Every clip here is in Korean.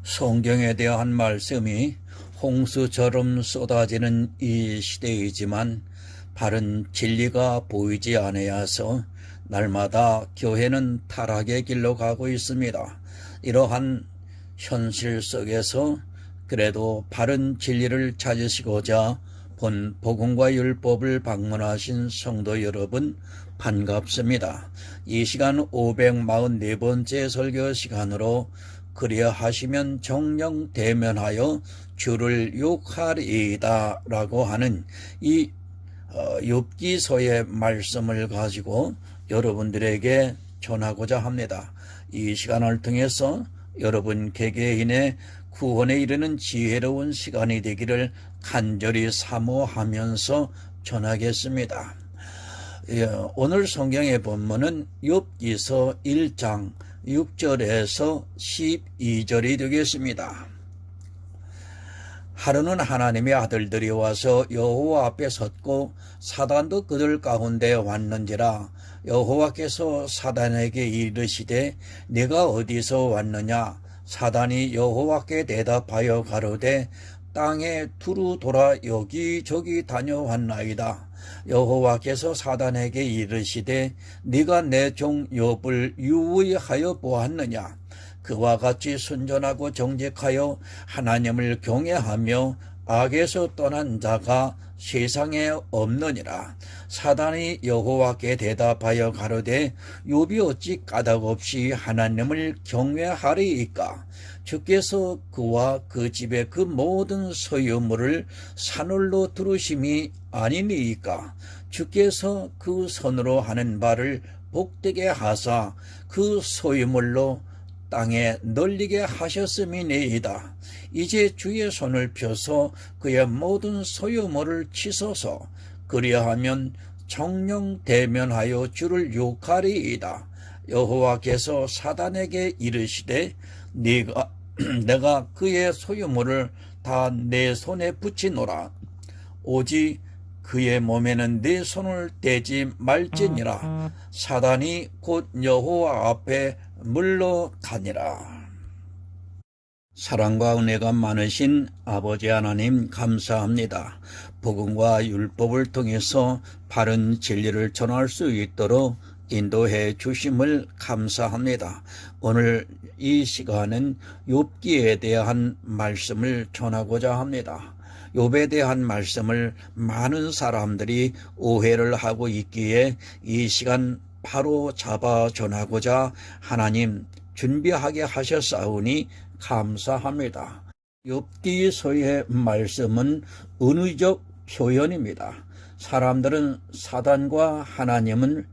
성경에 대한 말씀이 홍수처럼 쏟아지는 이 시대이지만 바른 진리가 보이지 않아서 날마다 교회는 타락의 길로 가고 있습니다. 이러한 현실 속에서 그래도 바른 진리를 찾으시고자 본 복음과 율법을 방문하신 성도 여러분 반갑습니다. 이 시간 544번째 설교 시간으로 그리하시면 정령 대면하여 주를 욕하리이다 라고 하는 이 욥기서의 말씀을 가지고 여러분들에게 전하고자 합니다. 이 시간을 통해서 여러분 개개인의 구원에 이르는 지혜로운 시간이 되기를 간절히 사모하면서 전하겠습니다. 오늘 성경의 본문은 욥기서 1장 6절에서 12절이 되겠습니다. 하루는 하나님의 아들들이 와서 여호와 앞에 섰고 사단도 그들 가운데 왔는지라. 여호와께서 사단에게 이르시되 네가 어디서 왔느냐. 사단이 여호와께 대답하여 가로되 땅에 두루 돌아 여기저기 다녀왔나이다. 여호와께서 사단에게 이르시되 네가 내 종 욥을 유의하여 보았느냐. 그와 같이 순전하고 정직하여 하나님을 경외하며 악에서 떠난 자가 세상에 없느니라. 사단이 여호와께 대답하여 가로되 욥이 어찌 까닭없이 하나님을 경외하리이까. 주께서 그와 그 집의 그 모든 소유물을 산울로 두르심이 아니니이까. 주께서 그 손으로 하는 바를 복되게 하사 그 소유물로 땅에 널리게 하셨음이니이다. 이제 주의 손을 펴서 그의 모든 소유물을 치소서. 그리하면 정령 대면하여 주를 욕하리이다. 여호와께서 사단에게 이르시되 내가 그의 소유물을 다 내 손에 붙이노라. 오직 그의 몸에는 내 손을 대지 말지니라. 사단이 곧 여호와 앞에 물러가니라. 사랑과 은혜가 많으신 아버지 하나님 감사합니다. 복음과 율법을 통해서 바른 진리를 전할 수 있도록 인도해 주심을 감사합니다. 오늘 이 시간은 욥기에 대한 말씀을 전하고자 합니다. 욥에 대한 말씀을 많은 사람들이 오해를 하고 있기에 이 시간 바로 잡아 전하고자 하나님 준비하게 하셨사오니 감사합니다. 욥기서의 말씀은 은의적 표현입니다. 사람들은 사단과 하나님은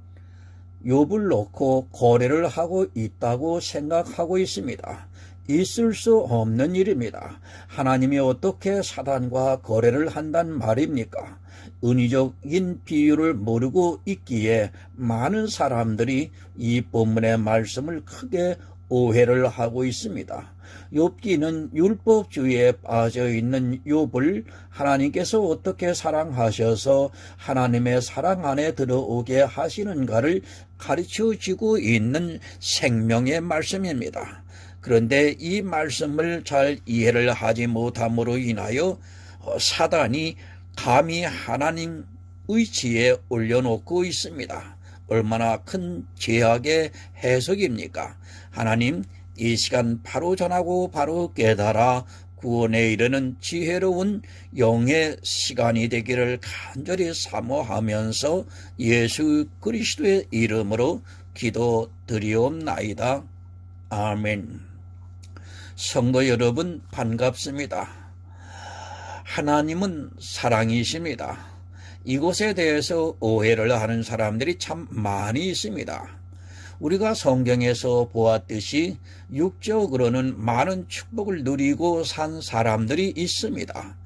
욥을 놓고 거래를 하고 있다고 생각하고 있습니다. 있을 수 없는 일입니다. 하나님이 어떻게 사단과 거래를 한단 말입니까? 은의적인 비유를 모르고 있기에 많은 사람들이 이 본문의 말씀을 크게 오해를 하고 있습니다. 욥기는 율법주의에 빠져있는 욥을 하나님께서 어떻게 사랑하셔서 하나님의 사랑 안에 들어오게 하시는가를 가르쳐주고 있는 생명의 말씀입니다. 그런데 이 말씀을 잘 이해를 하지 못함으로 인하여 사단이 감히 하나님 의치에 올려놓고 있습니다. 얼마나 큰 죄악의 해석입니까? 하나님, 이 시간 바로 전하고 바로 깨달아 구원에 이르는 지혜로운 영의 시간이 되기를 간절히 사모하면서 예수 그리스도의 이름으로 기도드리옵나이다. 아멘. 성도 여러분 반갑습니다. 하나님은 사랑이십니다. 이것에 대해서 오해를 하는 사람들이 참 많이 있습니다. 우리가 성경에서 보았듯이 육적으로는 많은 축복을 누리고 산 사람들이 있습니다.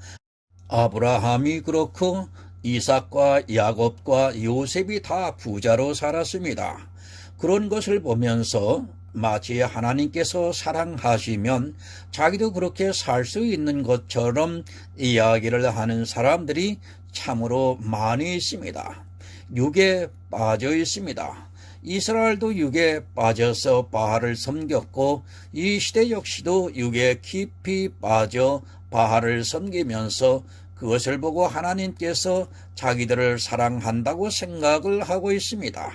아브라함이 그렇고 이삭과 야곱과 요셉이 다 부자로 살았습니다. 그런 것을 보면서 마치 하나님께서 사랑하시면 자기도 그렇게 살 수 있는 것처럼 이야기를 하는 사람들이 참으로 많이 있습니다. 육에 빠져 있습니다. 이스라엘도 육에 빠져서 바알을 섬겼고 이 시대 역시도 육에 깊이 빠져 바알을 섬기면서 그것을 보고 하나님께서 자기들을 사랑한다고 생각을 하고 있습니다.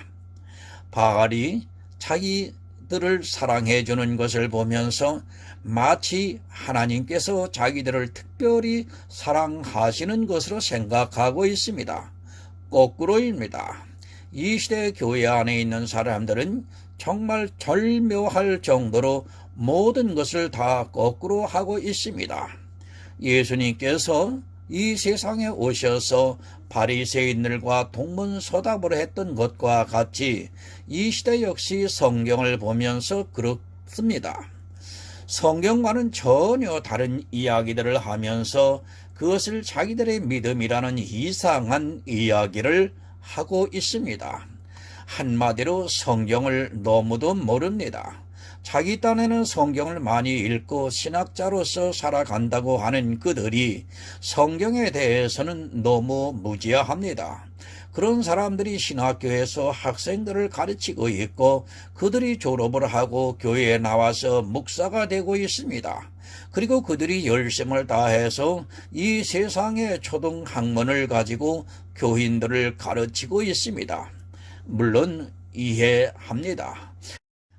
바알이 자기들을 사랑해 주는 것을 보면서 마치 하나님께서 자기들을 특별히 사랑하시는 것으로 생각하고 있습니다. 거꾸로입니다. 이 시대 교회 안에 있는 사람들은 정말 절묘할 정도로 모든 것을 다 거꾸로 하고 있습니다. 예수님께서 이 세상에 오셔서 바리새인들과 동문서답을 했던 것과 같이 이 시대 역시 성경을 보면서 그렇습니다. 성경과는 전혀 다른 이야기들을 하면서 그것을 자기들의 믿음이라는 이상한 이야기를 하고 있습니다. 한마디로 성경을 너무도 모릅니다. 자기 딴에는 성경을 많이 읽고 신학자로서 살아간다고 하는 그들이 성경에 대해서는 너무 무지합니다. 그런 사람들이 신학교에서 학생들을 가르치고 있고 그들이 졸업을 하고 교회에 나와서 목사가 되고 있습니다. 그리고 그들이 열심을 다해서 이 세상의 초등학문을 가지고 교인들을 가르치고 있습니다. 물론 이해합니다.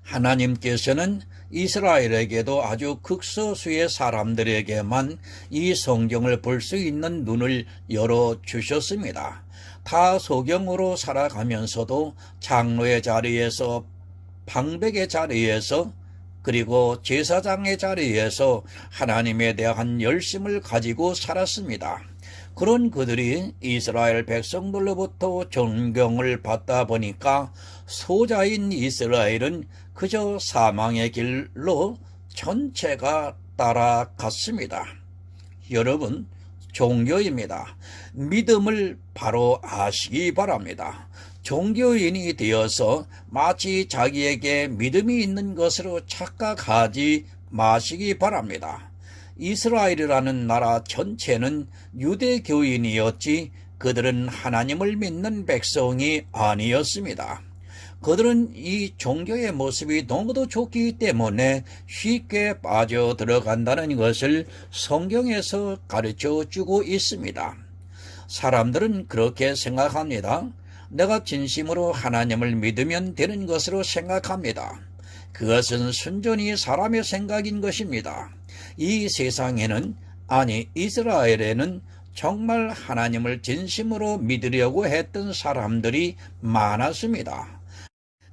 하나님께서는 이스라엘에게도 아주 극소수의 사람들에게만 이 성경을 볼 수 있는 눈을 열어주셨습니다. 다 소경으로 살아가면서도 장로의 자리에서, 방백의 자리에서, 그리고 제사장의 자리에서 하나님에 대한 열심을 가지고 살았습니다. 그런 그들이 이스라엘 백성들로부터 존경을 받다 보니까 소자인 이스라엘은 그저 사망의 길로 전체가 따라갔습니다. 여러분, 종교입니다. 믿음을 바로 아시기 바랍니다. 종교인이 되어서 마치 자기에게 믿음이 있는 것으로 착각하지 마시기 바랍니다. 이스라엘이라는 나라 전체는 유대교인이었지 그들은 하나님을 믿는 백성이 아니었습니다. 그들은 이 종교의 모습이 너무도 좋기 때문에 쉽게 빠져들어간다는 것을 성경에서 가르쳐주고 있습니다. 사람들은 그렇게 생각합니다. 내가 진심으로 하나님을 믿으면 되는 것으로 생각합니다. 그것은 순전히 사람의 생각인 것입니다. 이 세상에는, 아니 이스라엘에는 정말 하나님을 진심으로 믿으려고 했던 사람들이 많았습니다.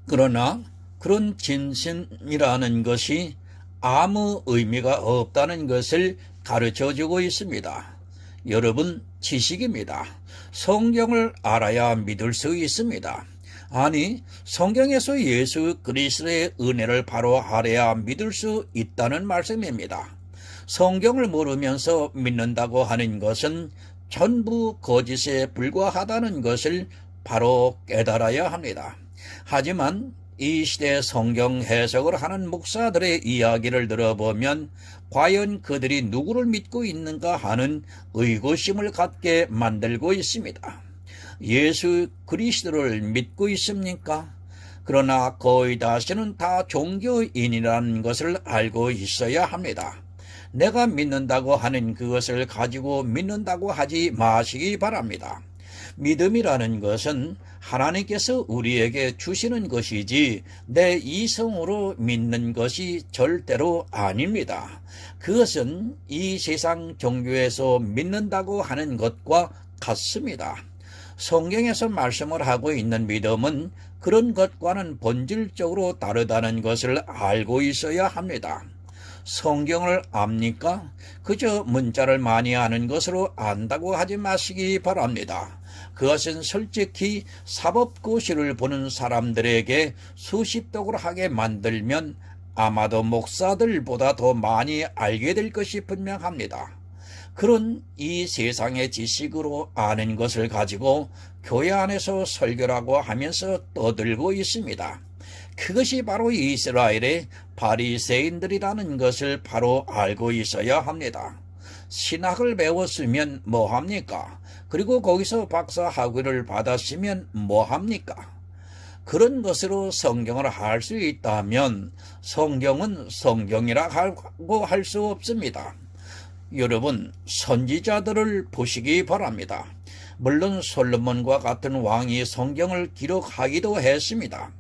그러나 그런 진심이라는 것이 아무 의미가 없다는 것을 가르쳐주고 있습니다. 여러분, 지식입니다. 성경을 알아야 믿을 수 있습니다. 아니, 성경에서 예수 그리스도의 은혜를 바로 알아야 믿을 수 있다는 말씀입니다. 성경을 모르면서 믿는다고 하는 것은 전부 거짓에 불과하다는 것을 바로 깨달아야 합니다. 하지만 이 시대 성경 해석을 하는 목사들의 이야기를 들어보면 과연 그들이 누구를 믿고 있는가 하는 의구심을 갖게 만들고 있습니다. 예수 그리스도를 믿고 있습니까? 그러나 거의 다수는 다 종교인이라는 것을 알고 있어야 합니다. 내가 믿는다고 하는 그것을 가지고 믿는다고 하지 마시기 바랍니다. 믿음이라는 것은 하나님께서 우리에게 주시는 것이지 내 이성으로 믿는 것이 절대로 아닙니다. 그것은 이 세상 종교에서 믿는다고 하는 것과 같습니다. 성경에서 말씀을 하고 있는 믿음은 그런 것과는 본질적으로 다르다는 것을 알고 있어야 합니다. 성경을 압니까? 그저 문자를 많이 아는 것으로 안다고 하지 마시기 바랍니다. 그것은 솔직히 사법고시를 보는 사람들에게 수십독을 하게 만들면 아마도 목사들보다 더 많이 알게 될 것이 분명합니다. 그런 이 세상의 지식으로 아는 것을 가지고 교회 안에서 설교라고 하면서 떠들고 있습니다. 그것이 바로 이스라엘의 바리새인들이라는 것을 바로 알고 있어야 합니다. 신학을 배웠으면 뭐합니까? 그리고 거기서 박사 학위를 받았으면 뭐합니까? 그런 것으로 성경을 할 수 있다면 성경은 성경이라고 할 수 없습니다. 여러분, 선지자들을 보시기 바랍니다. 물론 솔로몬과 같은 왕이 성경을 기록하기도 했습니다.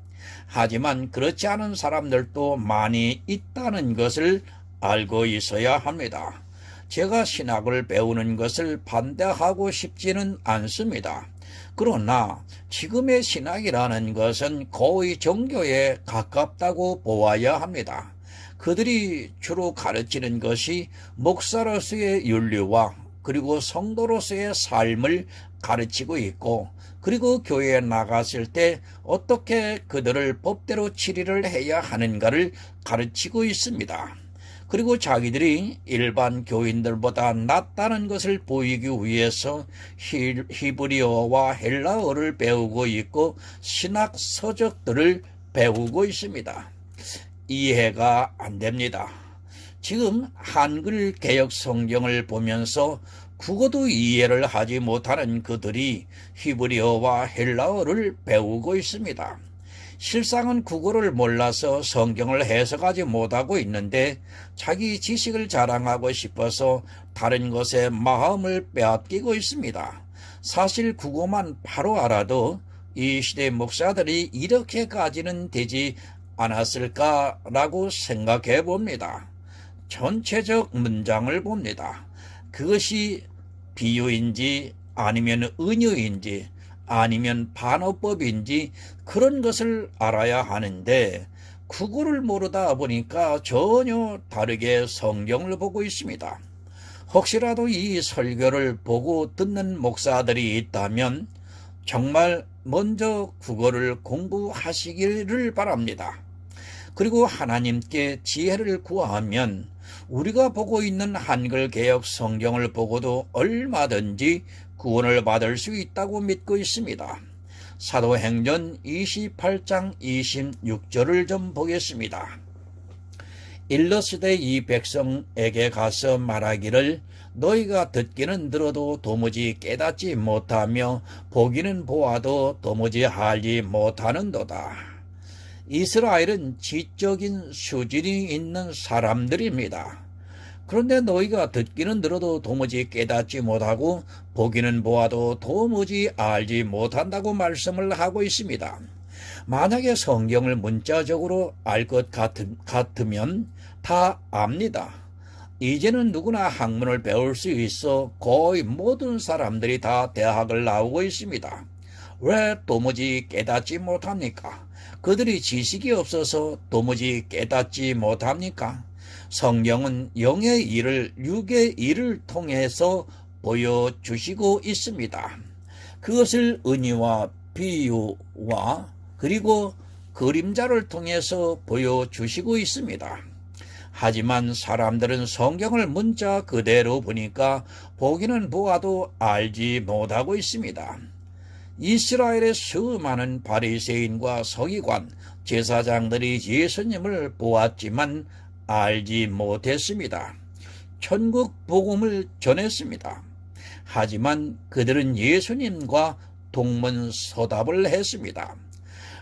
하지만 그렇지 않은 사람들도 많이 있다는 것을 알고 있어야 합니다. 제가 신학을 배우는 것을 반대하고 싶지는 않습니다. 그러나 지금의 신학이라는 것은 거의 종교에 가깝다고 보아야 합니다. 그들이 주로 가르치는 것이 목사로서의 윤리와 그리고 성도로서의 삶을 가르치고 있고, 그리고 교회에 나갔을 때 어떻게 그들을 법대로 치리를 해야 하는가를 가르치고 있습니다. 그리고 자기들이 일반 교인들보다 낫다는 것을 보이기 위해서 히브리어와 헬라어를 배우고 있고 신학 서적들을 배우고 있습니다. 이해가 안 됩니다. 지금 한글 개역 성경을 보면서 국어도 이해를 하지 못하는 그들이 히브리어와 헬라어를 배우고 있습니다. 실상은 국어를 몰라서 성경을 해석하지 못하고 있는데 자기 지식을 자랑하고 싶어서 다른 것에 마음을 빼앗기고 있습니다. 사실 국어만 바로 알아도 이 시대 목사들이 이렇게까지는 되지 않았을까라고 생각해 봅니다. 전체적 문장을 봅니다. 그것이 비유인지 아니면 은유인지 아니면 반어법인지 그런 것을 알아야 하는데 국어를 모르다 보니까 전혀 다르게 성경을 보고 있습니다. 혹시라도 이 설교를 보고 듣는 목사들이 있다면 정말 먼저 국어를 공부하시기를 바랍니다. 그리고 하나님께 지혜를 구하면 우리가 보고 있는 한글 개역 성경을 보고도 얼마든지 구원을 받을 수 있다고 믿고 있습니다. 사도행전 28장 26절을 좀 보겠습니다. 일러스되 이 백성에게 가서 말하기를 너희가 듣기는 들어도 도무지 깨닫지 못하며 보기는 보아도 도무지 알지 못하는도다. 이스라엘은 지적인 수준이 있는 사람들입니다. 그런데 너희가 듣기는 들어도 도무지 깨닫지 못하고 보기는 보아도 도무지 알지 못한다고 말씀을 하고 있습니다. 만약에 성경을 문자적으로 알 것 같으면 다 압니다. 이제는 누구나 학문을 배울 수 있어 거의 모든 사람들이 다 대학을 나오고 있습니다. 왜 도무지 깨닫지 못합니까? 그들이 지식이 없어서 도무지 깨닫지 못합니까? 성경은 영의 일을 육의 일을 통해서 보여주시고 있습니다. 그것을 은유와 비유와 그리고 그림자를 통해서 보여주시고 있습니다. 하지만 사람들은 성경을 문자 그대로 보니까 보기는 보아도 알지 못하고 있습니다. 이스라엘의 수많은 바리새인과 서기관, 제사장들이 예수님을 보았지만 알지 못했습니다. 천국 복음을 전했습니다. 하지만 그들은 예수님과 동문서답을 했습니다.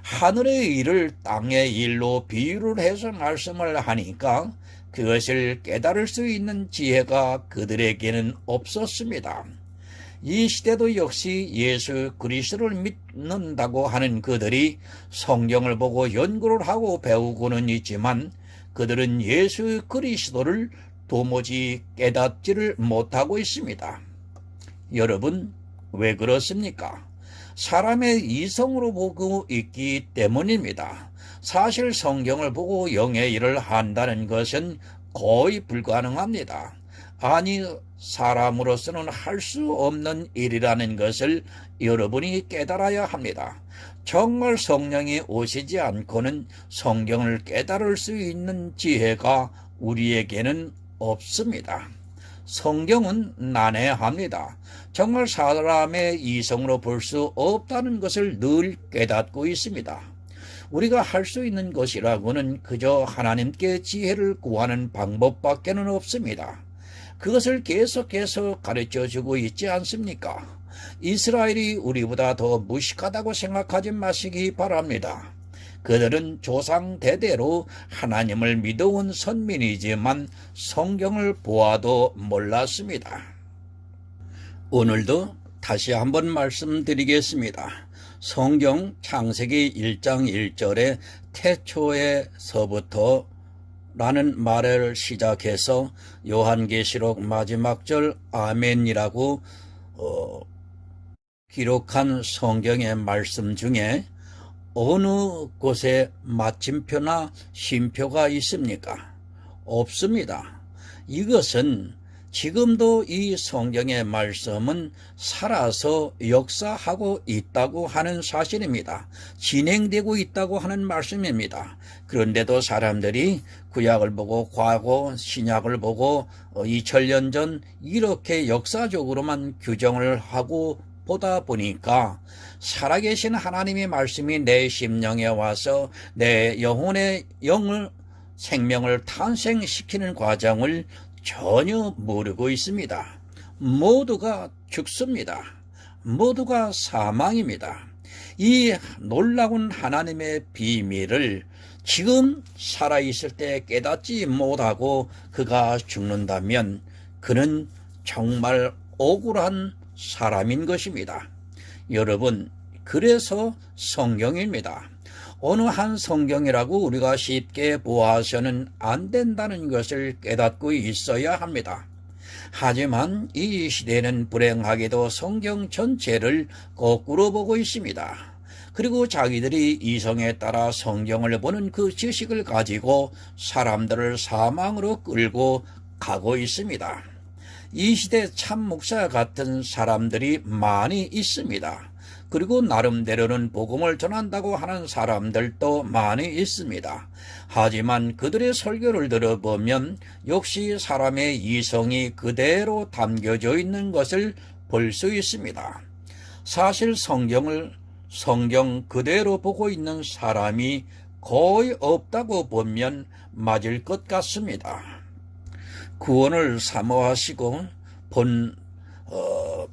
하늘의 일을 땅의 일로 비유를 해서 말씀을 하니까 그것을 깨달을 수 있는 지혜가 그들에게는 없었습니다. 이 시대도 역시 예수 그리스도를 믿는다고 하는 그들이 성경을 보고 연구를 하고 배우고는 있지만 그들은 예수 그리스도를 도무지 깨닫지를 못하고 있습니다. 여러분, 왜 그렇습니까? 사람의 이성으로 보고 있기 때문입니다. 사실 성경을 보고 영의 일을 한다는 것은 거의 불가능합니다. 아니, 사람으로서는 할 수 없는 일이라는 것을 여러분이 깨달아야 합니다. 정말 성령이 오시지 않고는 성경을 깨달을 수 있는 지혜가 우리에게는 없습니다. 성경은 난해합니다. 정말 사람의 이성으로 볼 수 없다는 것을 늘 깨닫고 있습니다. 우리가 할 수 있는 것이라고는 그저 하나님께 지혜를 구하는 방법밖에는 없습니다. 그것을 계속해서 가르쳐주고 있지 않습니까? 이스라엘이 우리보다 더 무식하다고 생각하지 마시기 바랍니다. 그들은 조상 대대로 하나님을 믿어온 선민이지만 성경을 보아도 몰랐습니다. 오늘도 다시 한번 말씀드리겠습니다. 성경 창세기 1장 1절에 태초에서부터 라는 말을 시작해서 요한계시록 마지막 절 아멘이라고 기록한 성경의 말씀 중에 어느 곳에 마침표나 쉼표가 있습니까? 없습니다. 이것은 지금도 이 성경의 말씀은 살아서 역사하고 있다고 하는 사실입니다. 진행되고 있다고 하는 말씀입니다. 그런데도 사람들이 구약을 보고 과거 신약을 보고 2000년 전 이렇게 역사적으로만 규정을 하고 보다 보니까 살아계신 하나님의 말씀이 내 심령에 와서 내 영혼의 생명을 탄생시키는 과정을 전혀 모르고 있습니다. 모두가 죽습니다. 모두가 사망입니다. 이 놀라운 하나님의 비밀을 지금 살아있을 때 깨닫지 못하고 그가 죽는다면 그는 정말 억울한 사람인 것입니다. 여러분, 그래서 성경입니다. 어느 한 성경이라고 우리가 쉽게 보아서는 안 된다는 것을 깨닫고 있어야 합니다. 하지만 이 시대는 불행하게도 성경 전체를 거꾸로 보고 있습니다. 그리고 자기들이 이성에 따라 성경을 보는 그 지식을 가지고 사람들을 사망으로 끌고 가고 있습니다. 이 시대 참 목사 같은 사람들이 많이 있습니다. 그리고 나름대로는 복음을 전한다고 하는 사람들도 많이 있습니다. 하지만 그들의 설교를 들어보면 역시 사람의 이성이 그대로 담겨져 있는 것을 볼 수 있습니다. 사실 성경 그대로 보고 있는 사람이 거의 없다고 보면 맞을 것 같습니다. 구원을 사모하시고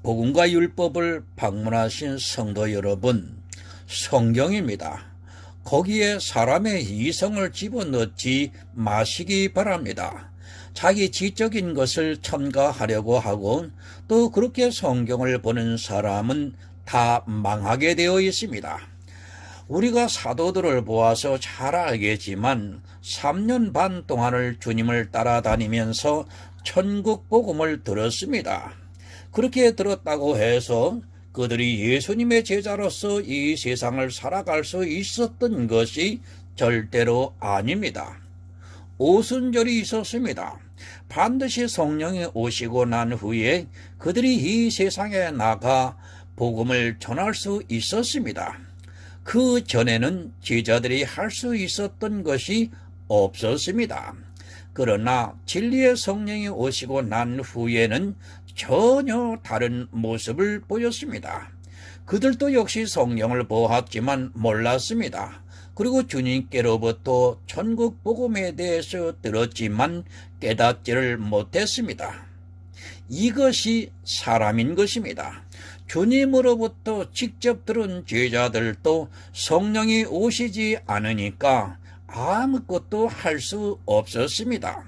복음과 율법을 방문하신 성도 여러분, 성경입니다. 거기에 사람의 이성을 집어넣지 마시기 바랍니다. 자기 지적인 것을 첨가하려고 하고 또 그렇게 성경을 보는 사람은 다 망하게 되어 있습니다. 우리가 사도들을 보아서 잘 알겠지만 3년 반 동안을 주님을 따라다니면서 천국 복음을 들었습니다. 그렇게 들었다고 해서 그들이 예수님의 제자로서 이 세상을 살아갈 수 있었던 것이 절대로 아닙니다. 오순절이 있었습니다. 반드시 성령이 오시고 난 후에 그들이 이 세상에 나가 복음을 전할 수 있었습니다. 그 전에는 제자들이 할 수 있었던 것이 없었습니다. 그러나 진리의 성령이 오시고 난 후에는 전혀 다른 모습을 보였습니다. 그들도 역시 성령을 보았지만 몰랐습니다. 그리고 주님께로부터 천국 복음에 대해서 들었지만 깨닫지를 못했습니다. 이것이 사람인 것입니다. 주님으로부터 직접 들은 제자들도 성령이 오시지 않으니까 아무것도 할 수 없었습니다.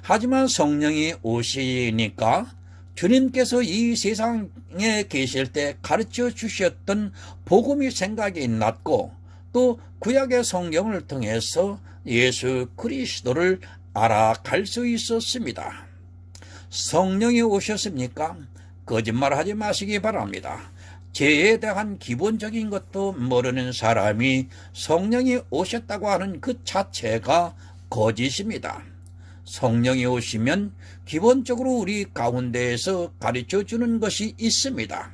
하지만 성령이 오시니까 주님께서 이 세상에 계실 때 가르쳐 주셨던 복음이 생각이 났고 또 구약의 성경을 통해서 예수 그리스도를 알아갈 수 있었습니다. 성령이 오셨습니까? 거짓말하지 마시기 바랍니다. 죄에 대한 기본적인 것도 모르는 사람이 성령이 오셨다고 하는 그 자체가 거짓입니다. 성령이 오시면 기본적으로 우리 가운데에서 가르쳐주는 것이 있습니다.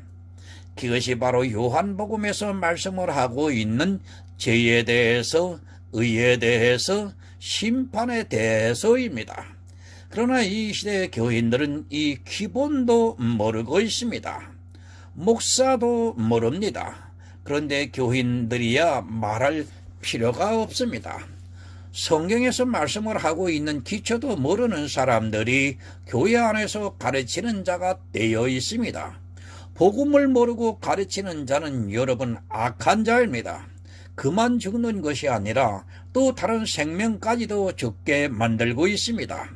그것이 바로 요한복음에서 말씀을 하고 있는 죄에 대해서, 의에 대해서, 심판에 대해서입니다. 그러나 이 시대의 교인들은 이 기본도 모르고 있습니다. 목사도 모릅니다. 그런데 교인들이야 말할 필요가 없습니다. 성경에서 말씀을 하고 있는 기초도 모르는 사람들이 교회 안에서 가르치는 자가 되어 있습니다. 복음을 모르고 가르치는 자는 여러분 악한 자입니다. 그만 죽는 것이 아니라 또 다른 생명까지도 죽게 만들고 있습니다.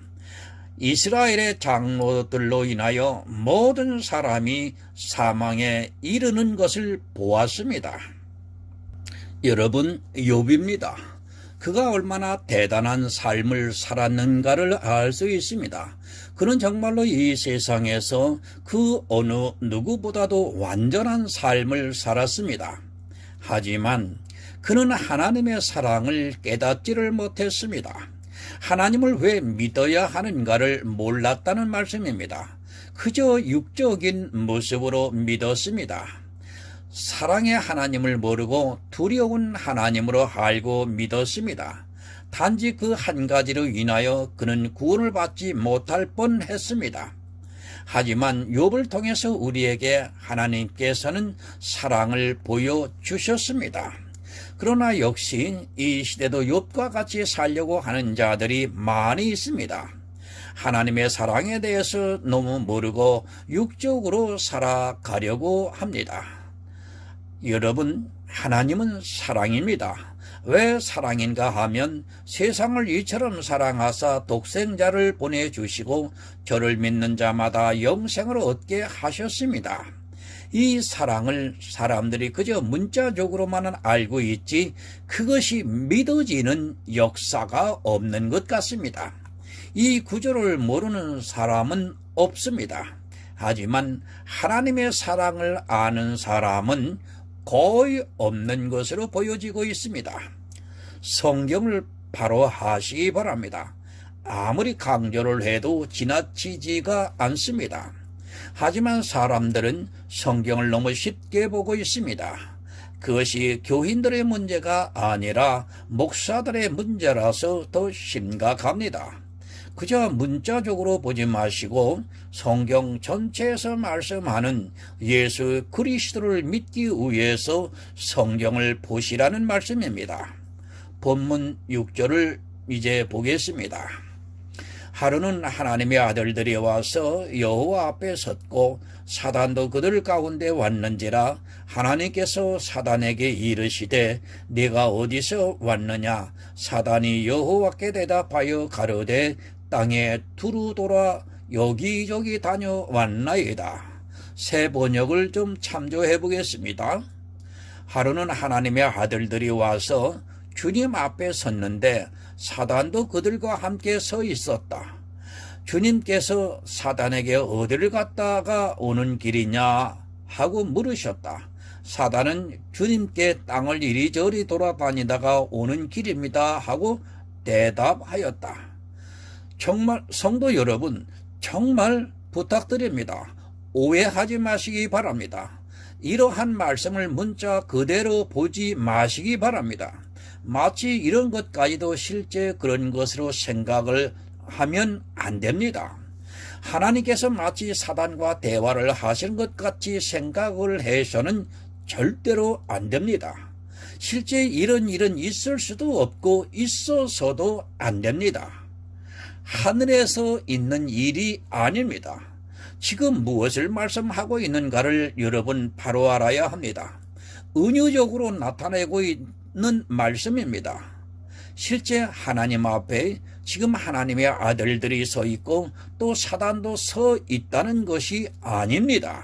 이스라엘의 장로들로 인하여 모든 사람이 사망에 이르는 것을 보았습니다. 여러분, 욥입니다. 그가 얼마나 대단한 삶을 살았는가를 알 수 있습니다. 그는 정말로 이 세상에서 그 어느 누구보다도 완전한 삶을 살았습니다. 하지만 그는 하나님의 사랑을 깨닫지를 못했습니다. 하나님을 왜 믿어야 하는가를 몰랐다는 말씀입니다. 그저 육적인 모습으로 믿었습니다. 사랑의 하나님을 모르고 두려운 하나님으로 알고 믿었습니다. 단지 그 한 가지로 인하여 그는 구원을 받지 못할 뻔했습니다. 하지만 욥을 통해서 우리에게 하나님께서는 사랑을 보여주셨습니다. 그러나 역시 이 시대도 욥과 같이 살려고 하는 자들이 많이 있습니다. 하나님의 사랑에 대해서 너무 모르고 육적으로 살아가려고 합니다. 여러분, 하나님은 사랑입니다. 왜 사랑인가 하면 세상을 이처럼 사랑하사 독생자를 보내주시고 저를 믿는 자마다 영생을 얻게 하셨습니다. 이 사랑을 사람들이 그저 문자적으로만 알고 있지 그것이 믿어지는 역사가 없는 것 같습니다. 이 구조를 모르는 사람은 없습니다. 하지만 하나님의 사랑을 아는 사람은 거의 없는 것으로 보여지고 있습니다. 성경을 바로 하시기 바랍니다. 아무리 강조를 해도 지나치지가 않습니다. 하지만 사람들은 성경을 너무 쉽게 보고 있습니다. 그것이 교인들의 문제가 아니라 목사들의 문제라서 더 심각합니다. 그저 문자적으로 보지 마시고 성경 전체에서 말씀하는 예수 그리스도를 믿기 위해서 성경을 보시라는 말씀입니다. 본문 6절을 이제 보겠습니다. 하루는 하나님의 아들들이 와서 여호와 앞에 섰고 사단도 그들 가운데 왔는지라 하나님께서 사단에게 이르시되 네가 어디서 왔느냐. 사단이 여호와께 대답하여 가로되 땅에 두루 돌아 여기저기 다녀왔나이다. 새 번역을 좀 참조해 보겠습니다. 하루는 하나님의 아들들이 와서 주님 앞에 섰는데 사단도 그들과 함께 서 있었다. 주님께서 사단에게 어디를 갔다가 오는 길이냐 하고 물으셨다. 사단은 주님께 땅을 이리저리 돌아다니다가 오는 길입니다 하고 대답하였다. 정말 성도 여러분, 정말 부탁드립니다. 오해하지 마시기 바랍니다. 이러한 말씀을 문자 그대로 보지 마시기 바랍니다. 마치 이런 것까지도 실제 그런 것으로 생각을 하면 안 됩니다. 하나님께서 마치 사단과 대화를 하시는 것 같이 생각을 해서는 절대로 안 됩니다. 실제 이런 일은 있을 수도 없고 있어서도 안 됩니다. 하늘에서 있는 일이 아닙니다. 지금 무엇을 말씀하고 있는가를 여러분 바로 알아야 합니다. 은유적으로 나타내고 있는 말씀입니다. 실제 하나님 앞에 지금 하나님의 아들들이 서 있고 또 사단도 서 있다는 것이 아닙니다.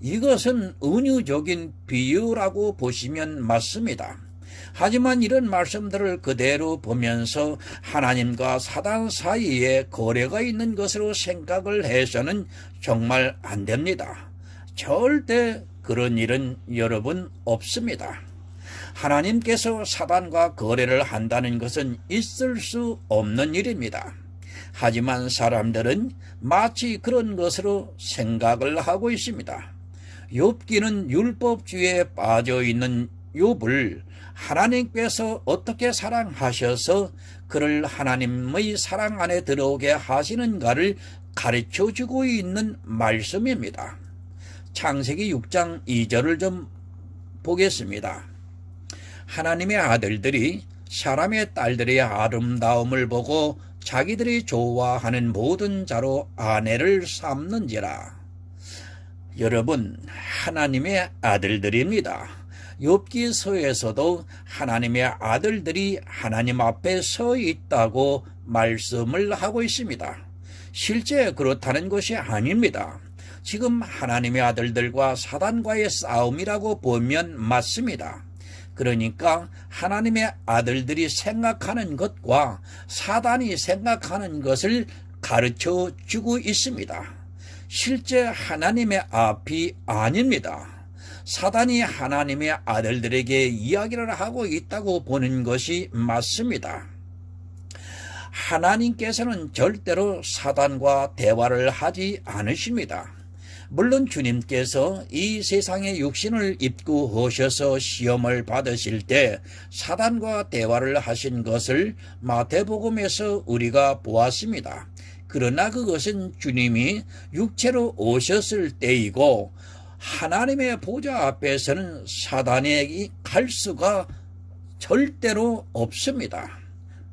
이것은 은유적인 비유라고 보시면 맞습니다. 하지만 이런 말씀들을 그대로 보면서 하나님과 사단 사이에 거래가 있는 것으로 생각을 해서는 정말 안 됩니다. 절대 그런 일은 여러분 없습니다. 하나님께서 사단과 거래를 한다는 것은 있을 수 없는 일입니다. 하지만 사람들은 마치 그런 것으로 생각을 하고 있습니다. 욥기는 율법주의에 빠져 있는 욥을 하나님께서 어떻게 사랑하셔서 그를 하나님의 사랑 안에 들어오게 하시는가를 가르쳐주고 있는 말씀입니다. 창세기 6장 2절을 좀 보겠습니다. 하나님의 아들들이 사람의 딸들의 아름다움을 보고 자기들이 좋아하는 모든 자로 아내를 삼는지라. 여러분, 하나님의 아들들입니다. 욥기서에서도 하나님의 아들들이 하나님 앞에 서 있다고 말씀을 하고 있습니다. 실제 그렇다는 것이 아닙니다. 지금 하나님의 아들들과 사단과의 싸움이라고 보면 맞습니다. 그러니까 하나님의 아들들이 생각하는 것과 사단이 생각하는 것을 가르쳐 주고 있습니다. 실제 하나님의 앞이 아닙니다. 사단이 하나님의 아들들에게 이야기를 하고 있다고 보는 것이 맞습니다. 하나님께서는 절대로 사단과 대화를 하지 않으십니다. 물론 주님께서 이 세상에 육신을 입고 오셔서 시험을 받으실 때 사단과 대화를 하신 것을 마태복음에서 우리가 보았습니다. 그러나 그것은 주님이 육체로 오셨을 때이고 하나님의 보좌 앞에서는 사단에게 갈 수가 절대로 없습니다.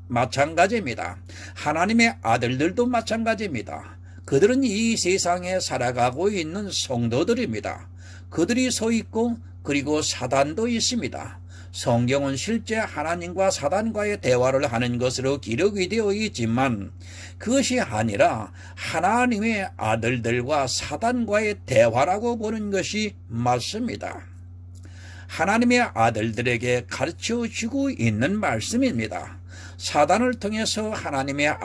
마찬가지입니다. 하나님의 아들들도 마찬가지입니다. 그들은 이 세상에 살아가고 있는 성도들입니다. 그들이 서 있고 그리고 사단도 있습니다. 성경은 실제 하나님과 사단과의 대화를 하는 것으로 기록이 되어 있지만 그것이 아니라 하나님의 아들들과 사단과의 대화라고 보는 것이 맞습니다. 하나님의 아들들에게 가르쳐 주고 있는 말씀입니다. 사단을 통해서 하나님의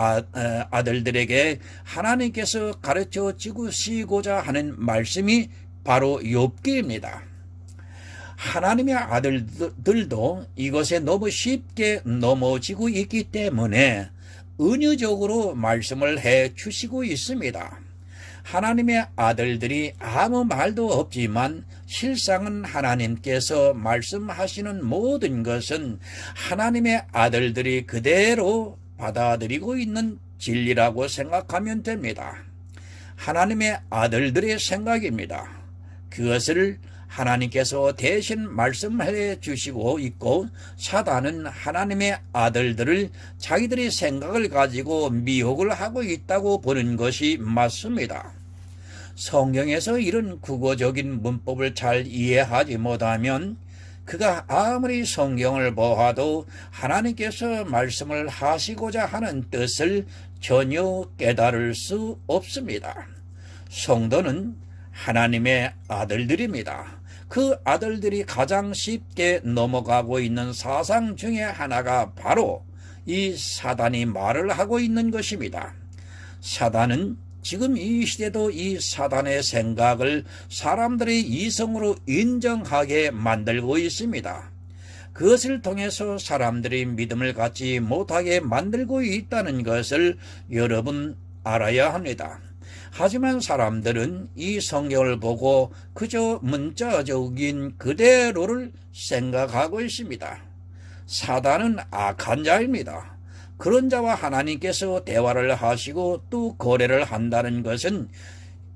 아들들에게 하나님께서 가르쳐 주시고자 하는 말씀이 바로 욥기입니다. 하나님의 아들들도 이것에 너무 쉽게 넘어지고 있기 때문에 은유적으로 말씀을 해 주시고 있습니다. 하나님의 아들들이 아무 말도 없지만 실상은 하나님께서 말씀하시는 모든 것은 하나님의 아들들이 그대로 받아들이고 있는 진리라고 생각하면 됩니다. 하나님의 아들들의 생각입니다. 그것을 하나님께서 대신 말씀해 주시고 있고 사단은 하나님의 아들들을 자기들의 생각을 가지고 미혹을 하고 있다고 보는 것이 맞습니다. 성경에서 이런 국어적인 문법을 잘 이해하지 못하면 그가 아무리 성경을 보아도 하나님께서 말씀을 하시고자 하는 뜻을 전혀 깨달을 수 없습니다. 성도는 하나님의 아들들입니다. 그 아들들이 가장 쉽게 넘어가고 있는 사상 중에 하나가 바로 이 사단이 말을 하고 있는 것입니다. 사단은 지금 이 시대도 이 사단의 생각을 사람들의 이성으로 인정하게 만들고 있습니다. 그것을 통해서 사람들이 믿음을 갖지 못하게 만들고 있다는 것을 여러분 알아야 합니다. 하지만 사람들은 이 성경을 보고 그저 문자적인 그대로를 생각하고 있습니다. 사단은 악한 자입니다. 그런 자와 하나님께서 대화를 하시고 또 거래를 한다는 것은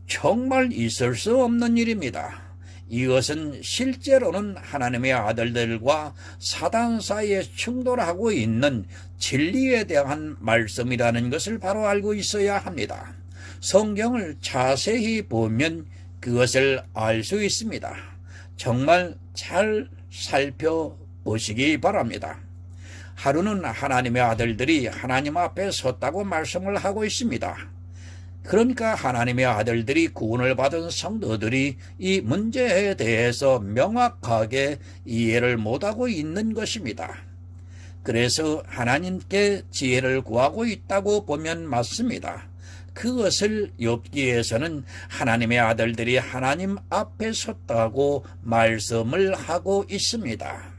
정말 있을 수 없는 일입니다. 이것은 실제로는 하나님의 아들들과 사단 사이에 충돌하고 있는 진리에 대한 말씀이라는 것을 바로 알고 있어야 합니다. 성경을 자세히 보면 그것을 알 수 있습니다. 정말 잘 살펴보시기 바랍니다. 하루는 하나님의 아들들이 하나님 앞에 섰다고 말씀을 하고 있습니다. 그러니까 하나님의 아들들이 구원을 받은 성도들이 이 문제에 대해서 명확하게 이해를 못하고 있는 것입니다. 그래서 하나님께 지혜를 구하고 있다고 보면 맞습니다. 그것을 욥기에서는 하나님의 아들들이 하나님 앞에 섰다고 말씀을 하고 있습니다.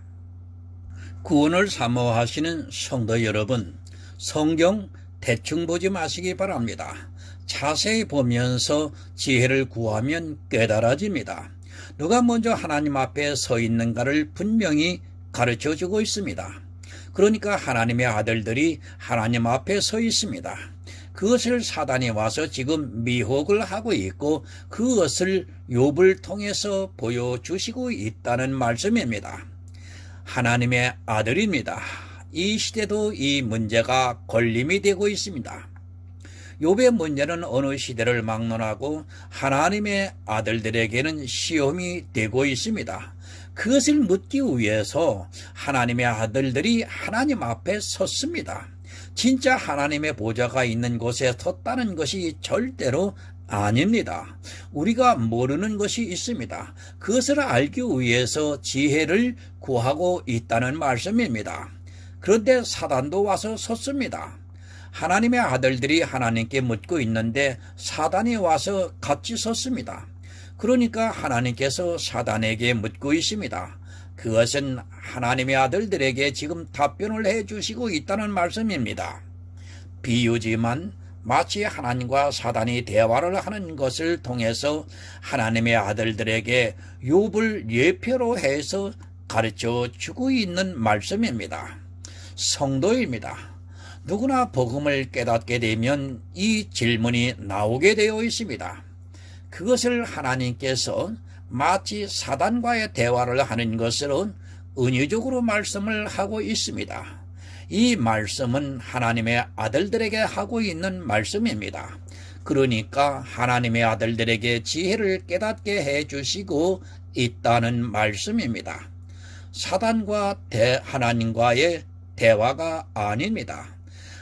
구원을 사모하시는 성도 여러분, 성경 대충 보지 마시기 바랍니다. 자세히 보면서 지혜를 구하면 깨달아집니다. 누가 먼저 하나님 앞에 서 있는가를 분명히 가르쳐주고 있습니다. 그러니까 하나님의 아들들이 하나님 앞에 서 있습니다. 그것을 사단이 와서 지금 미혹을 하고 있고 그것을 욥을 통해서 보여주시고 있다는 말씀입니다. 하나님의 아들입니다. 이 시대도 이 문제가 걸림이 되고 있습니다. 욥의 문제는 어느 시대를 막론하고 하나님의 아들들에게는 시험이 되고 있습니다. 그것을 묻기 위해서 하나님의 아들들이 하나님 앞에 섰습니다. 진짜 하나님의 보좌가 있는 곳에 섰다는 것이 절대로 아닙니다. 우리가 모르는 것이 있습니다. 그것을 알기 위해서 지혜를 구하고 있다는 말씀입니다. 그런데 사단도 와서 섰습니다. 하나님의 아들들이 하나님께 묻고 있는데 사단이 와서 같이 섰습니다. 그러니까 하나님께서 사단에게 묻고 있습니다. 그것은 하나님의 아들들에게 지금 답변을 해주시고 있다는 말씀입니다. 비유지만 마치 하나님과 사단이 대화를 하는 것을 통해서 하나님의 아들들에게 욥을 예표로 해서 가르쳐 주고 있는 말씀입니다. 성도입니다. 누구나 복음을 깨닫게 되면 이 질문이 나오게 되어 있습니다. 그것을 하나님께서 마치 사단과의 대화를 하는 것으로 은유적으로 말씀을 하고 있습니다. 이 말씀은 하나님의 아들들에게 하고 있는 말씀입니다. 그러니까 하나님의 아들들에게 지혜를 깨닫게 해주시고 있다는 말씀입니다. 사단과 하나님과의 대화가 아닙니다.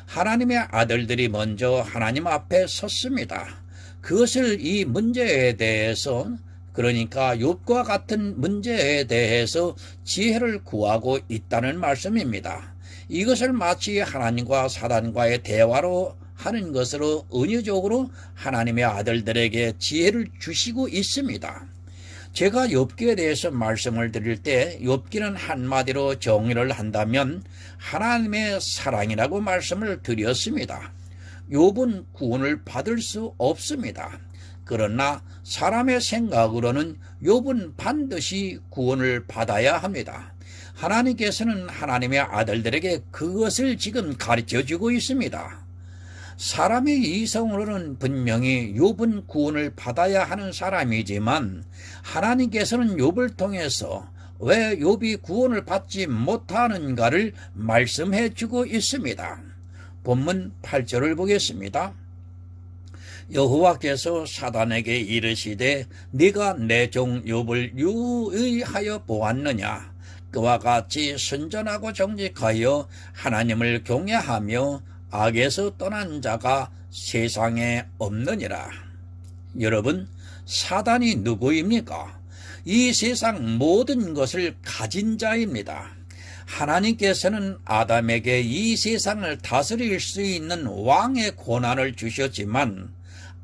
하나님의 아들들이 먼저 하나님 앞에 섰습니다. 그것을 이 문제에 대해서, 그러니까 욥과 같은 문제에 대해서 지혜를 구하고 있다는 말씀입니다. 이것을 마치 하나님과 사단과의 대화로 하는 것으로 은유적으로 하나님의 아들들에게 지혜를 주시고 있습니다. 제가 욥기에 대해서 말씀을 드릴 때 욥기는 한마디로 정의를 한다면 하나님의 사랑이라고 말씀을 드렸습니다. 욥은 구원을 받을 수 없습니다. 그러나 사람의 생각으로는 욥은 반드시 구원을 받아야 합니다. 하나님께서는 하나님의 아들들에게 그것을 지금 가르쳐주고 있습니다. 사람의 이성으로는 분명히 욥은 구원을 받아야 하는 사람이지만 하나님께서는 욥을 통해서 왜 욥이 구원을 받지 못하는가를 말씀해 주고 있습니다. 본문 8절을 보겠습니다. 여호와께서 사단에게 이르시되 네가 내 종 욥을 유의하여 보았느냐. 그와 같이 순전하고 정직하여 하나님을 경외하며 악에서 떠난 자가 세상에 없느니라. 여러분, 사단이 누구입니까? 이 세상 모든 것을 가진 자입니다. 하나님께서는 아담에게 이 세상을 다스릴 수 있는 왕의 권한을 주셨지만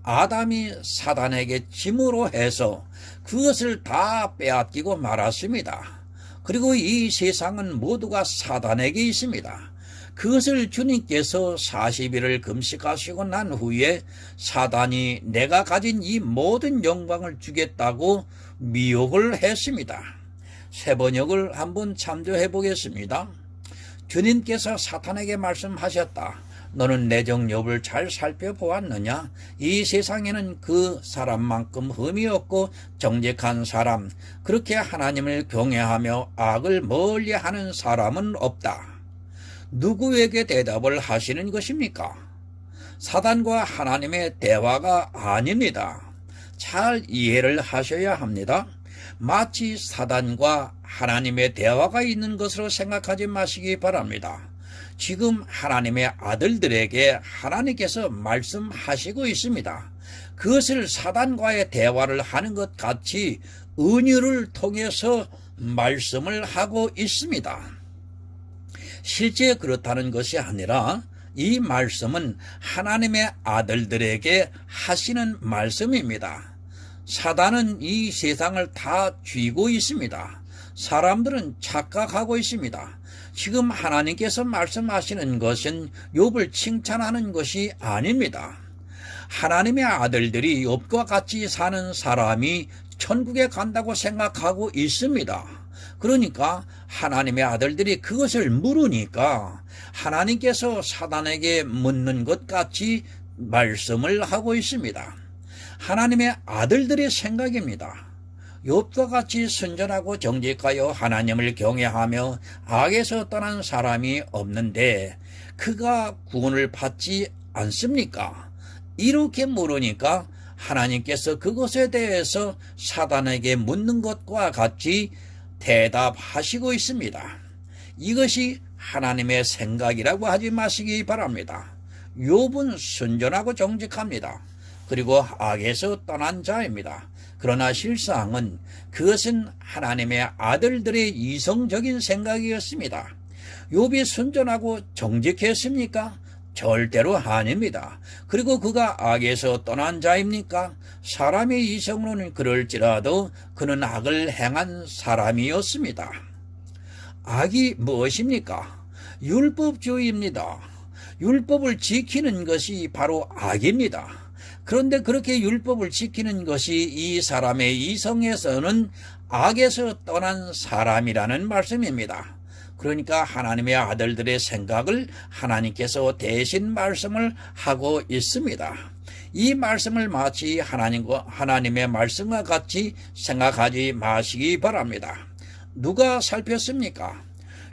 아담이 사단에게 짐으로 해서 그것을 다 빼앗기고 말았습니다. 그리고 이 세상은 모두가 사단에게 있습니다. 그것을 주님께서 40일을 금식하시고 난 후에 사단이 내가 가진 이 모든 영광을 주겠다고 미혹을 했습니다. 세 번역을 한번 참조해 보겠습니다. 주님께서 사탄에게 말씀하셨다. 너는 내 종 욥을 잘 살펴보았느냐? 이 세상에는 그 사람만큼 흠이 없고 정직한 사람, 그렇게 하나님을 경외하며 악을 멀리하는 사람은 없다. 누구에게 대답을 하시는 것입니까? 사단과 하나님의 대화가 아닙니다. 잘 이해를 하셔야 합니다. 마치 사단과 하나님의 대화가 있는 것으로 생각하지 마시기 바랍니다. 지금 하나님의 아들들에게 하나님께서 말씀하시고 있습니다. 그것을 사단과의 대화를 하는 것 같이 은유를 통해서 말씀을 하고 있습니다. 실제 그렇다는 것이 아니라 이 말씀은 하나님의 아들들에게 하시는 말씀입니다. 사단은 이 세상을 다 쥐고 있습니다. 사람들은 착각하고 있습니다. 지금 하나님께서 말씀하시는 것은 욥을 칭찬하는 것이 아닙니다. 하나님의 아들들이 욥과 같이 사는 사람이 천국에 간다고 생각하고 있습니다. 그러니까 하나님의 아들들이 그것을 물으니까 하나님께서 사단에게 묻는 것 같이 말씀을 하고 있습니다. 하나님의 아들들의 생각입니다. 욥과 같이 순전하고 정직하여 하나님을 경외하며 악에서 떠난 사람이 없는데 그가 구원을 받지 않습니까? 이렇게 물으니까 하나님께서 그것에 대해서 사단에게 묻는 것과 같이 대답하시고 있습니다. 이것이 하나님의 생각이라고 하지 마시기 바랍니다. 욥은 순전하고 정직합니다. 그리고 악에서 떠난 자입니다. 그러나 실상은 그것은 하나님의 아들들의 이성적인 생각이었습니다. 욥이 순전하고 정직했습니까? 절대로 아닙니다. 그리고 그가 악에서 떠난 자입니까? 사람의 이성으로는 그럴지라도 그는 악을 행한 사람이었습니다. 악이 무엇입니까? 율법주의입니다. 율법을 지키는 것이 바로 악입니다. 그런데 그렇게 율법을 지키는 것이 이 사람의 이성에서는 악에서 떠난 사람이라는 말씀입니다. 그러니까 하나님의 아들들의 생각을 하나님께서 대신 말씀을 하고 있습니다. 이 말씀을 마치 하나님의 말씀과 같이 생각하지 마시기 바랍니다. 누가 살폈습니까?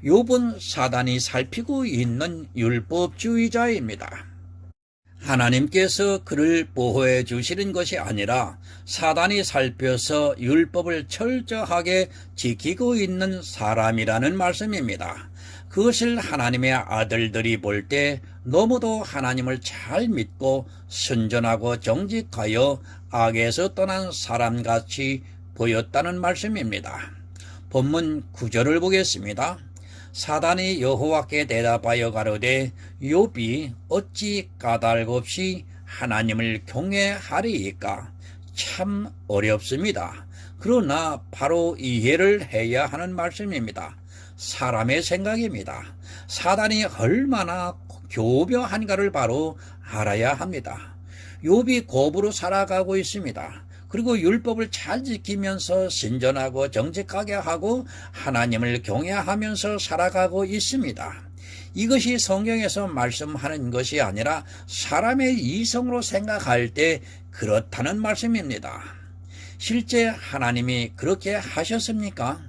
욥은 사단이 살피고 있는 율법주의자입니다. 하나님께서 그를 보호해 주시는 것이 아니라 사단이 살펴서 율법을 철저하게 지키고 있는 사람이라는 말씀입니다. 그것을 하나님의 아들들이 볼 때 너무도 하나님을 잘 믿고 순전하고 정직하여 악에서 떠난 사람같이 보였다는 말씀입니다. 본문 9절을 보겠습니다. 사단이 여호와께 대답하여 가로되 욥이 어찌 까닭없이 하나님을 경외하리이까? 참 어렵습니다. 그러나 바로 이해를 해야 하는 말씀입니다. 사람의 생각입니다. 사단이 얼마나 교묘한가를 바로 알아야 합니다. 욥이 곱으로 살아가고 있습니다. 그리고 율법을 잘 지키면서 신전하고 정직하게 하고 하나님을 경외하면서 살아가고 있습니다. 이것이 성경에서 말씀하는 것이 아니라 사람의 이성으로 생각할 때 그렇다는 말씀입니다. 실제 하나님이 그렇게 하셨습니까?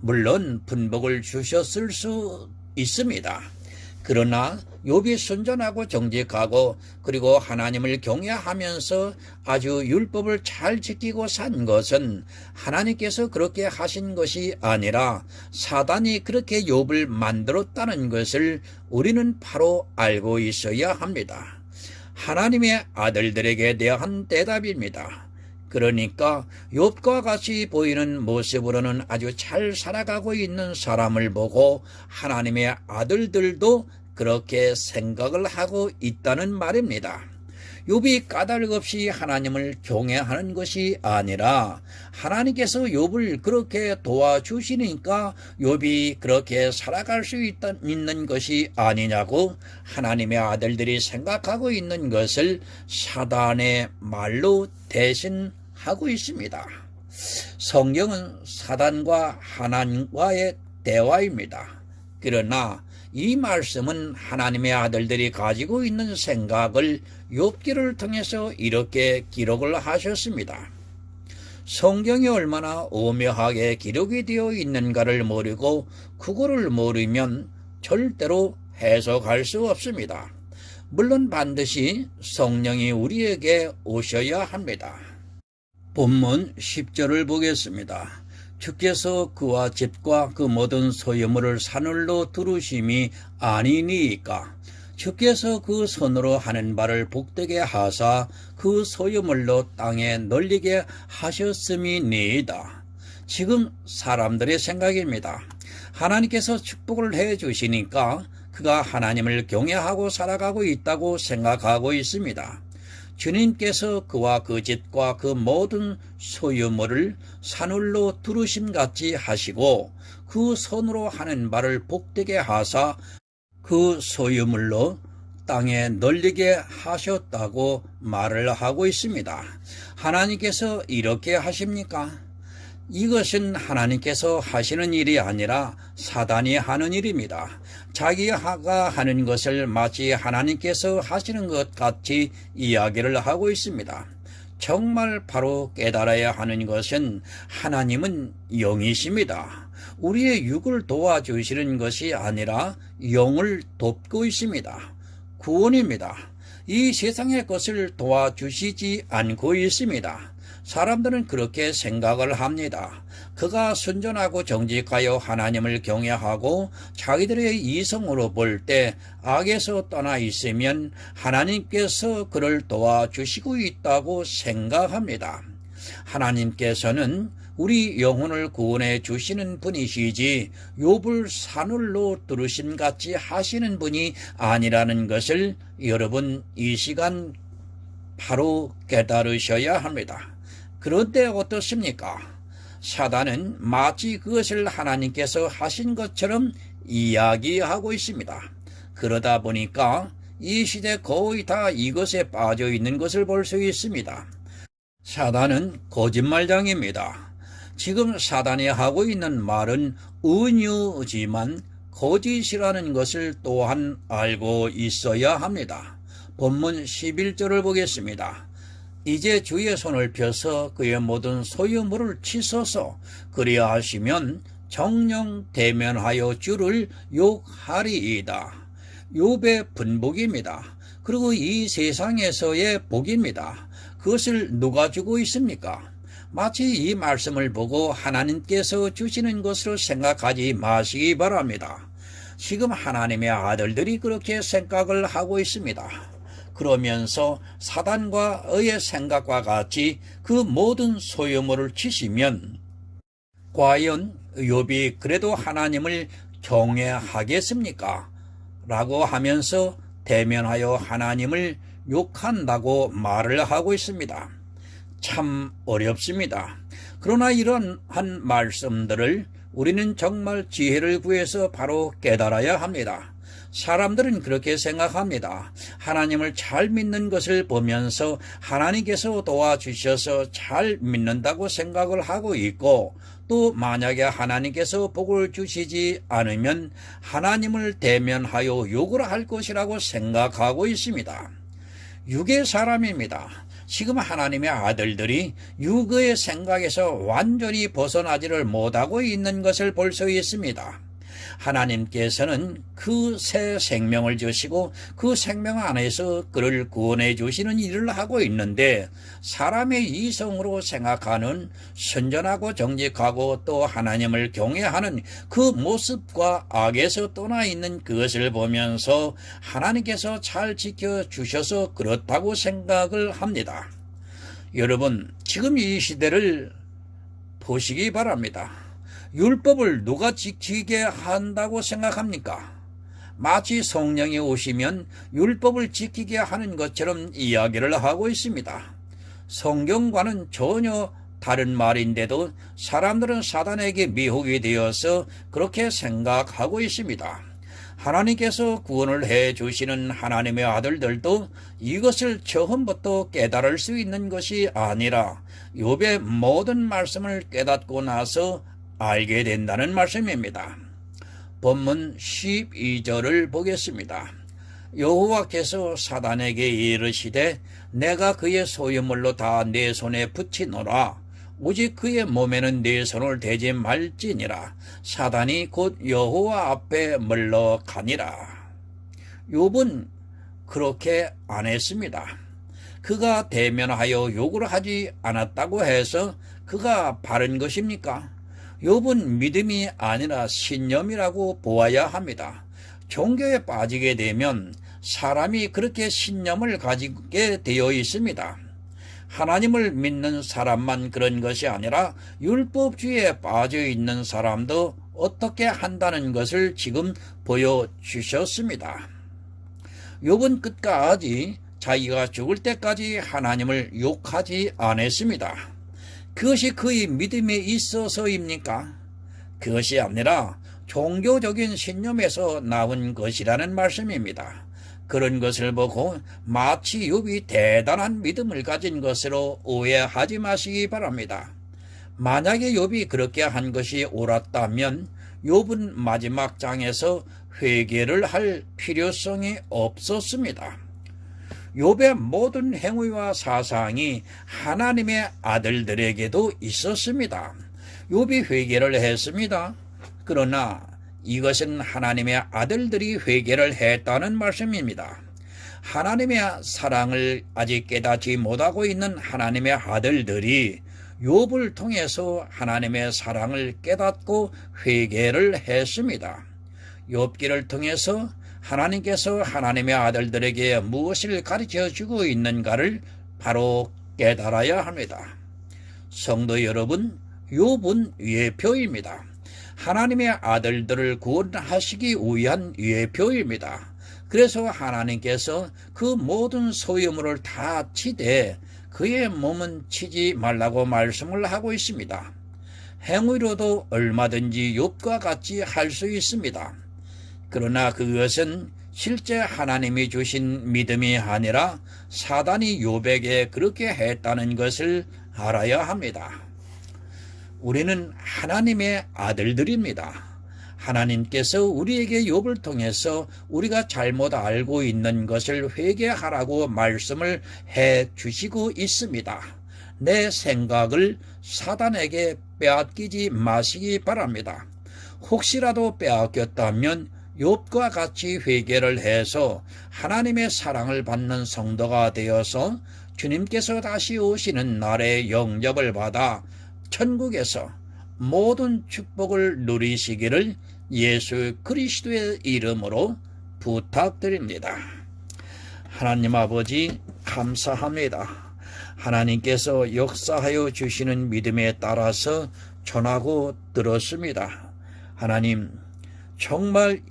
물론 분복을 주셨을 수 있습니다. 그러나 욥이 순전하고 정직하고 그리고 하나님을 경외하면서 아주 율법을 잘 지키고 산 것은 하나님께서 그렇게 하신 것이 아니라 사단이 그렇게 욥을 만들었다는 것을 우리는 바로 알고 있어야 합니다. 하나님의 아들들에게 대한 대답입니다. 그러니까 욥과 같이 보이는 모습으로는 아주 잘 살아가고 있는 사람을 보고 하나님의 아들들도 그렇게 생각을 하고 있다는 말입니다. 욥이 까닭없이 하나님을 경외하는 것이 아니라 하나님께서 욥을 그렇게 도와주시니까 욥이 그렇게 살아갈 수 있는 것이 아니냐고 하나님의 아들들이 생각하고 있는 것을 사단의 말로 대신하고 있습니다. 성경은 사단과 하나님과의 대화입니다. 그러나 이 말씀은 하나님의 아들들이 가지고 있는 생각을 욥기를 통해서 이렇게 기록을 하셨습니다. 성경이 얼마나 오묘하게 기록이 되어 있는가를 모르고 그거를 모르면 절대로 해석할 수 없습니다. 물론 반드시 성령이 우리에게 오셔야 합니다. 본문 10절을 보겠습니다. 주께서 그와 집과 그 모든 소유물을 사늘로 두르심이 아니니이까? 주께서 그 손으로 하는 바를 복되게 하사 그 소유물로 땅에 널리게 하셨음이니이다. 지금 사람들의 생각입니다. 하나님께서 축복을 해 주시니까 그가 하나님을 경외하고 살아가고 있다고 생각하고 있습니다. 주님께서 그와 그 집과 그 모든 소유물을 사늘로 두르심같이 하시고 그 손으로 하는 바를 복되게 하사 그 소유물로 땅에 널리게 하셨다고 말을 하고 있습니다. 하나님께서 이렇게 하십니까? 이것은 하나님께서 하시는 일이 아니라 사단이 하는 일입니다. 자기가 하는 것을 마치 하나님께서 하시는 것 같이 이야기를 하고 있습니다. 정말 바로 깨달아야 하는 것은 하나님은 영이십니다. 우리의 육을 도와주시는 것이 아니라 영을 돕고 있습니다. 구원입니다. 이 세상의 것을 도와주시지 않고 있습니다. 사람들은 그렇게 생각을 합니다. 그가 순전하고 정직하여 하나님을 경외하고 자기들의 이성으로 볼 때 악에서 떠나 있으면 하나님께서 그를 도와주시고 있다고 생각합니다. 하나님께서는 우리 영혼을 구원해 주시는 분이시지 욥을 산울로 두르신 같이 하시는 분이 아니라는 것을 여러분 이 시간 바로 깨달으셔야 합니다. 그런데 어떻습니까? 사단은 마치 그것을 하나님께서 하신 것처럼 이야기하고 있습니다. 그러다 보니까 이 시대 거의 다 이것에 빠져 있는 것을 볼 수 있습니다. 사단은 거짓말장입니다. 지금 사단이 하고 있는 말은 은유지만 거짓이라는 것을 또한 알고 있어야 합니다. 본문 11절을 보겠습니다. 이제 주의 손을 펴서 그의 모든 소유물을 치소서 그리하시면 정령 대면하여 주를 욕하리이다. 욥의 분복입니다. 그리고 이 세상에서의 복입니다. 그것을 누가 주고 있습니까? 마치 이 말씀을 보고 하나님께서 주시는 것으로 생각하지 마시기 바랍니다. 지금 하나님의 아들들이 그렇게 생각을 하고 있습니다. 그러면서 사단과의 생각과 같이 그 모든 소유물을 치시면 과연 욥이 그래도 하나님을 경외하겠습니까? 라고 하면서 대면하여 하나님을 욕한다고 말을 하고 있습니다. 참 어렵습니다. 그러나 이러한 말씀들을 우리는 정말 지혜를 구해서 바로 깨달아야 합니다. 사람들은 그렇게 생각합니다. 하나님을 잘 믿는 것을 보면서 하나님께서 도와주셔서 잘 믿는다고 생각을 하고 있고, 또 만약에 하나님께서 복을 주시지 않으면 하나님을 대면하여 욕을 할 것이라고 생각하고 있습니다. 육의 사람입니다. 지금 하나님의 아들들이 육의 생각에서 완전히 벗어나지를 못하고 있는 것을 볼 수 있습니다. 하나님께서는 그 새 생명을 주시고 그 생명 안에서 그를 구원해 주시는 일을 하고 있는데, 사람의 이성으로 생각하는 순전하고 정직하고 또 하나님을 경외하는 그 모습과 악에서 떠나 있는 그것을 보면서 하나님께서 잘 지켜주셔서 그렇다고 생각을 합니다. 여러분, 지금 이 시대를 보시기 바랍니다. 율법을 누가 지키게 한다고 생각합니까? 마치 성령이 오시면 율법을 지키게 하는 것처럼 이야기를 하고 있습니다. 성경과는 전혀 다른 말인데도 사람들은 사단에게 미혹이 되어서 그렇게 생각하고 있습니다. 하나님께서 구원을 해 주시는 하나님의 아들들도 이것을 처음부터 깨달을 수 있는 것이 아니라 욥의 모든 말씀을 깨닫고 나서 알게 된다는 말씀입니다. 본문 12절을 보겠습니다. 여호와께서 사단에게 이르시되 내가 그의 소유물로 다 내 손에 붙이노라. 오직 그의 몸에는 네 손을 대지 말지니라. 사단이 곧 여호와 앞에 물러가니라. 욥은 그렇게 안 했습니다. 그가 대면하여 욕을 하지 않았다고 해서 그가 바른 것입니까? 욥은 믿음이 아니라 신념이라고 보아야 합니다. 종교에 빠지게 되면 사람이 그렇게 신념을 가지게 되어 있습니다. 하나님을 믿는 사람만 그런 것이 아니라 율법주의에 빠져 있는 사람도 어떻게 한다는 것을 지금 보여주셨습니다. 욥은 끝까지 자기가 죽을 때까지 하나님을 욕하지 않았습니다. 그것이 그의 믿음에 있어서입니까? 그것이 아니라 종교적인 신념에서 나온 것이라는 말씀입니다. 그런 것을 보고 마치 욥이 대단한 믿음을 가진 것으로 오해하지 마시기 바랍니다. 만약에 욥이 그렇게 한 것이 옳았다면 욥은 마지막 장에서 회개를 할 필요성이 없었습니다. 욥의 모든 행위와 사상이 하나님의 아들들에게도 있었습니다. 욥이 회개를 했습니다. 그러나 이것은 하나님의 아들들이 회개를 했다는 말씀입니다. 하나님의 사랑을 아직 깨닫지 못하고 있는 하나님의 아들들이 욥을 통해서 하나님의 사랑을 깨닫고 회개를 했습니다. 욥기를 통해서 하나님께서 하나님의 아들들에게 무엇을 가르쳐 주고 있는가를 바로 깨달아야 합니다. 성도 여러분, 욥은 예표입니다. 하나님의 아들들을 구원하시기 위한 예표입니다. 그래서 하나님께서 그 모든 소유물을 다 치되 그의 몸은 치지 말라고 말씀을 하고 있습니다. 행위로도 얼마든지 욥과 같이 할 수 있습니다. 그러나 그것은 실제 하나님이 주신 믿음이 아니라 사단이 욥에게 그렇게 했다는 것을 알아야 합니다. 우리는 하나님의 아들들입니다. 하나님께서 우리에게 욥을 통해서 우리가 잘못 알고 있는 것을 회개하라고 말씀을 해 주시고 있습니다. 내 생각을 사단에게 빼앗기지 마시기 바랍니다. 혹시라도 빼앗겼다면 욥과 같이 회개를 해서 하나님의 사랑을 받는 성도가 되어서 주님께서 다시 오시는 날에 영접을 받아 천국에서 모든 축복을 누리시기를 예수 그리스도의 이름으로 부탁드립니다. 하나님 아버지 감사합니다. 하나님께서 역사하여 주시는 믿음에 따라서 전하고 들었습니다. 하나님, 정말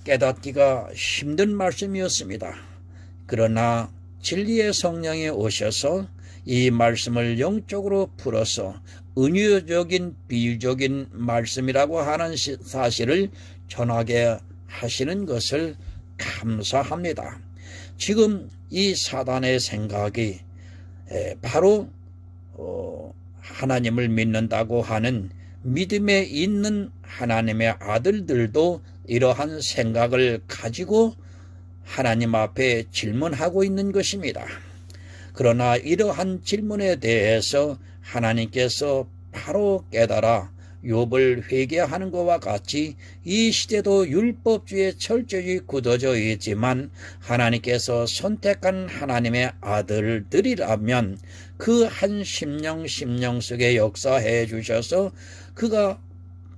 깨닫기가 힘든 말씀이었습니다. 그러나 진리의 성령이 오셔서 이 말씀을 영적으로 풀어서 은유적인 비유적인 말씀이라고 하는 사실을 전하게 하시는 것을 감사합니다. 지금 이 사단의 생각이 바로 하나님을 믿는다고 하는 믿음에 있는 하나님의 아들들도 이러한 생각을 가지고 하나님 앞에 질문하고 있는 것입니다. 그러나 이러한 질문에 대해서 하나님께서 바로 깨달아 욥을 회개하는 것과 같이 이 시대도 율법주의에 철저히 굳어져 있지만 하나님께서 선택한 하나님의 아들들이라면 그 한 심령 속에 역사해 주셔서 그가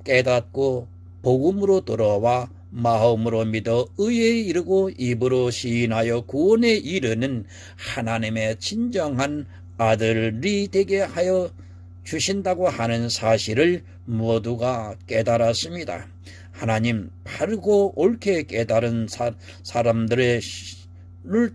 깨닫고 복음으로 돌아와 마음으로 믿어 의에 이르고 입으로 시인하여 구원에 이르는 하나님의 진정한 아들이 되게 하여 주신다고 하는 사실을 모두가 깨달았습니다. 하나님, 바르고 옳게 깨달은 사람들을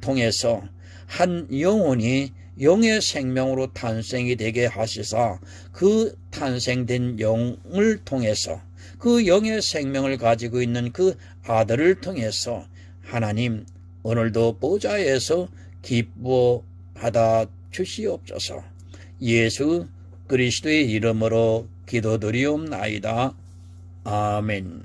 통해서 한 영혼이 영의 생명으로 탄생이 되게 하시사 그 탄생된 영을 통해서 그 영의 생명을 가지고 있는 그 아들을 통해서 하나님 오늘도 보좌에서 기뻐 받아 주시옵소서. 예수 그리스도의 이름으로 기도드리옵나이다. 아멘.